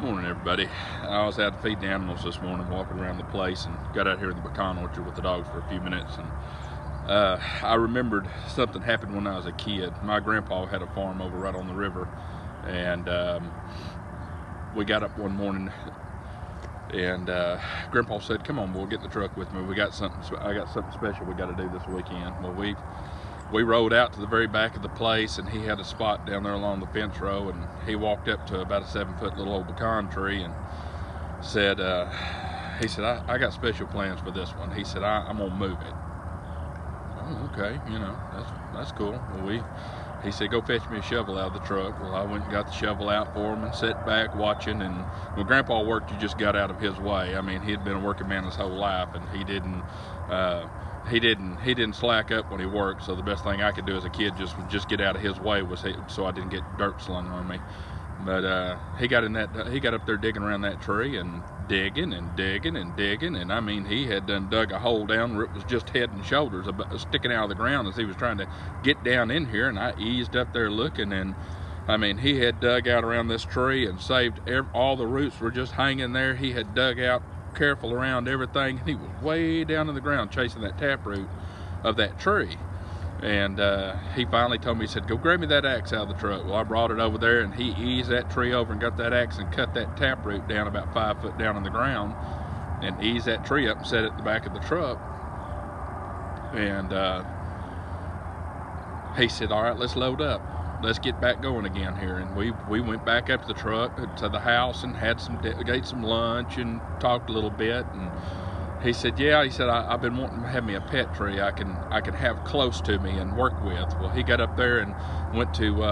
Morning, everybody. I was out to feed the animals this morning, walking around the place, and got out here in the pecan orchard with the dogs for a few minutes. And I remembered something happened when I was a kid. My grandpa had a farm over right on the river, and we got up one morning, and Grandpa said, "Come on, boy, get in the truck with me. I got something special we got to do this weekend." Well, we rode out to the very back of the place, and he had a spot down there along the fence row, and he walked up to about a 7-foot little old pecan tree and said, I got special plans for this one. He said, I'm gonna move it. Oh, okay, that's cool. Well, he said, go fetch me a shovel out of the truck. Well, I went and got the shovel out for him and sat back watching. And when Grandpa worked, you just got out of his way. I mean, he had been a working man his whole life, and he didn't slack up when he worked. So the best thing I could do as a kid just get out of his way so I didn't get dirt slung on me. But he got up there digging around that tree and digging, and I mean, he had done dug a hole down where it was just head and shoulders sticking out of the ground as he was trying to get down in here. And I eased up there looking, and I mean, he had dug out around this tree and saved all the roots were just hanging there. He had dug out careful around everything, and he was way down in the ground chasing that taproot of that tree. And he finally told me, he said, go grab me that axe out of the truck. Well, I brought it over there, and he eased that tree over and got that axe and cut that taproot down about 5 foot down in the ground and eased that tree up and set it at the back of the truck. And he said, all right, let's load up. Let's get back going again here. And we went back up to the truck, to the house, and ate some lunch and talked a little bit. And he said, I've been wanting to have me a pet tree I can have close to me and work with. Well, he got up there and went to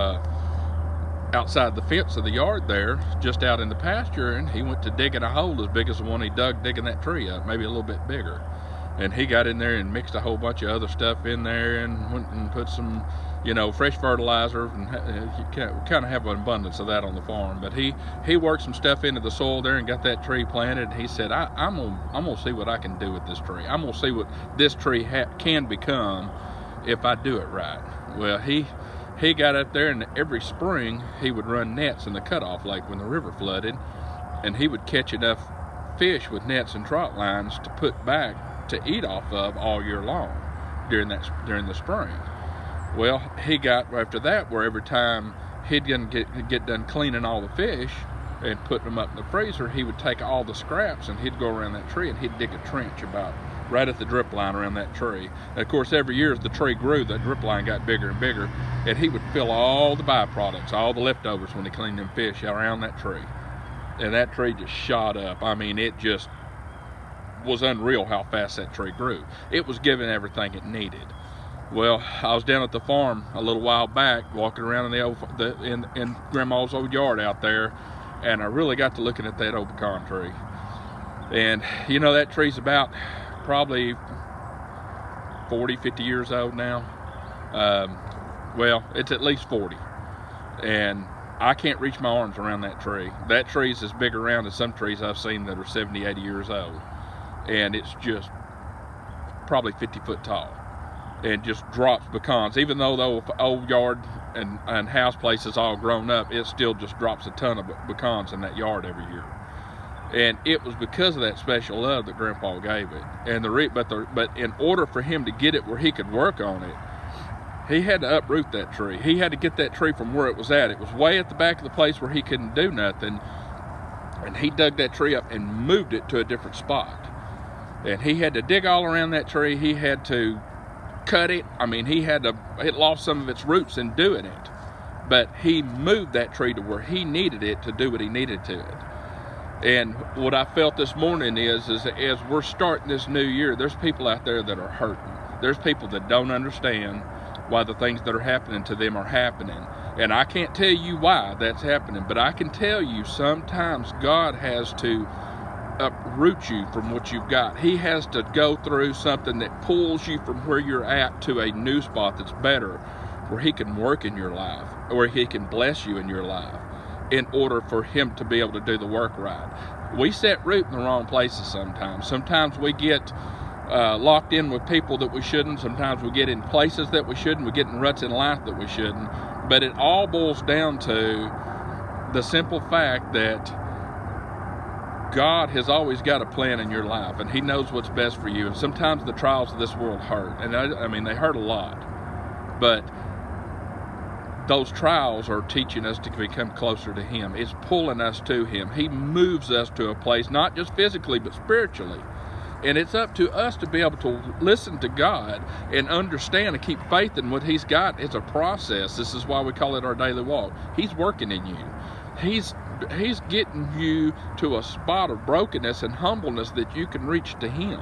outside the fence of the yard there, just out in the pasture, and he went to digging a hole as big as the one he dug digging that tree up, maybe a little bit bigger. And he got in there and mixed a whole bunch of other stuff in there and went and put some, fresh fertilizer, and kind of have an abundance of that on the farm. But he worked some stuff into the soil there and got that tree planted. And he said, I'm gonna see what I can do with this tree. I'm gonna see what this tree can become if I do it right. Well, he got up there, and every spring he would run nets in the cutoff lake when the river flooded, and he would catch enough fish with nets and trot lines to put back to eat off of all year long during the spring. Well, he got after that where every time he'd get done cleaning all the fish and putting them up in the freezer, he would take all the scraps and he'd go around that tree and he'd dig a trench about right at the drip line around that tree. And of course, every year as the tree grew, that drip line got bigger and bigger, and he would fill all the byproducts, all the leftovers when he cleaned them fish around that tree. And that tree just shot up. I mean, it just was unreal how fast that tree grew. It was giving everything it needed. Well, I was down at the farm a little while back, walking around in Grandma's old yard out there, and I really got to looking at that old pecan tree. And that tree's about probably 40, 50 years old now. Well, it's at least 40. And I can't reach my arms around that tree. That tree's as big around as some trees I've seen that are 70, 80 years old. And it's just probably 50 foot tall and just drops pecans. Even though the old yard and house place is all grown up, it still just drops a ton of pecans in that yard every year. And it was because of that special love that Grandpa gave it. And but in order for him to get it where he could work on it, he had to uproot that tree. He had to get that tree from where it was at. It was way at the back of the place where he couldn't do nothing. And he dug that tree up and moved it to a different spot. And he had to dig all around that tree. He had to cut it. I mean, it lost some of its roots in doing it. But he moved that tree to where he needed it to do what he needed to it. And what I felt this morning is as we're starting this new year, there's people out there that are hurting. There's people that don't understand why the things that are happening to them are happening. And I can't tell you why that's happening, but I can tell you sometimes God has to uproot you from what you've got. He has to go through something that pulls you from where you're at to a new spot that's better, where he can work in your life, or he can bless you in your life in order for him to be able to do the work right. We set root in the wrong places sometimes. Sometimes we get locked in with people that we shouldn't. Sometimes we get in places that we shouldn't. We get in ruts in life that we shouldn't. But it all boils down to the simple fact that God has always got a plan in your life, and He knows what's best for you. And sometimes the trials of this world hurt, and I mean, they hurt a lot. But those trials are teaching us to become closer to Him. It's pulling us to Him. He moves us to a place, not just physically, but spiritually. And it's up to us to be able to listen to God and understand and keep faith in what He's got. It's a process. This is why we call it our daily walk. He's working in you. He's getting you to a spot of brokenness and humbleness that you can reach to Him.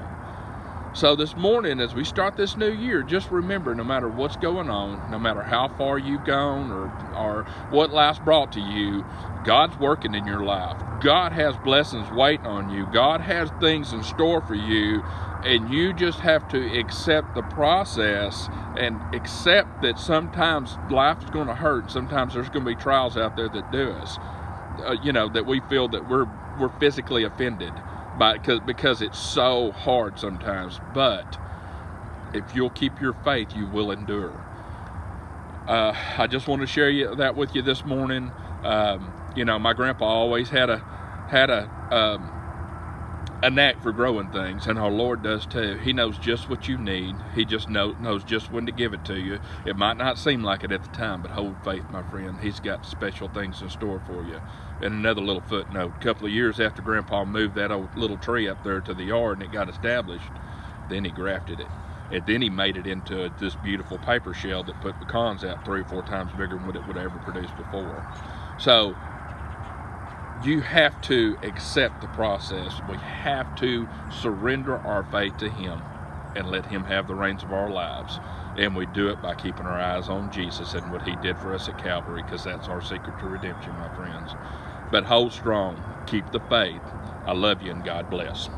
So this morning, as we start this new year, just remember, no matter what's going on, no matter how far you've gone or what life's brought to you, God's working in your life. God has blessings waiting on you. God has things in store for you, and you just have to accept the process and accept that sometimes life's going to hurt. Sometimes there's going to be trials out there that do us, that we feel that we're physically offended because it's so hard sometimes. But if you'll keep your faith, you will endure. I just want to share that with you this morning. My grandpa always had a knack for growing things, and our Lord does too. He knows just what you need. He just knows just when to give it to you. It might not seem like it at the time, but hold faith, my friend. He's got special things in store for you. And another little footnote, a couple of years after Grandpa moved that old little tree up there to the yard and it got established, then he grafted it. And then he made it into this beautiful paper shell that put pecans out 3 or 4 times bigger than what it would ever produce before. So you have to accept the process. We have to surrender our faith to Him and let Him have the reins of our lives. And we do it by keeping our eyes on Jesus and what He did for us at Calvary, because that's our secret to redemption, my friends. But hold strong. Keep the faith. I love you, and God bless.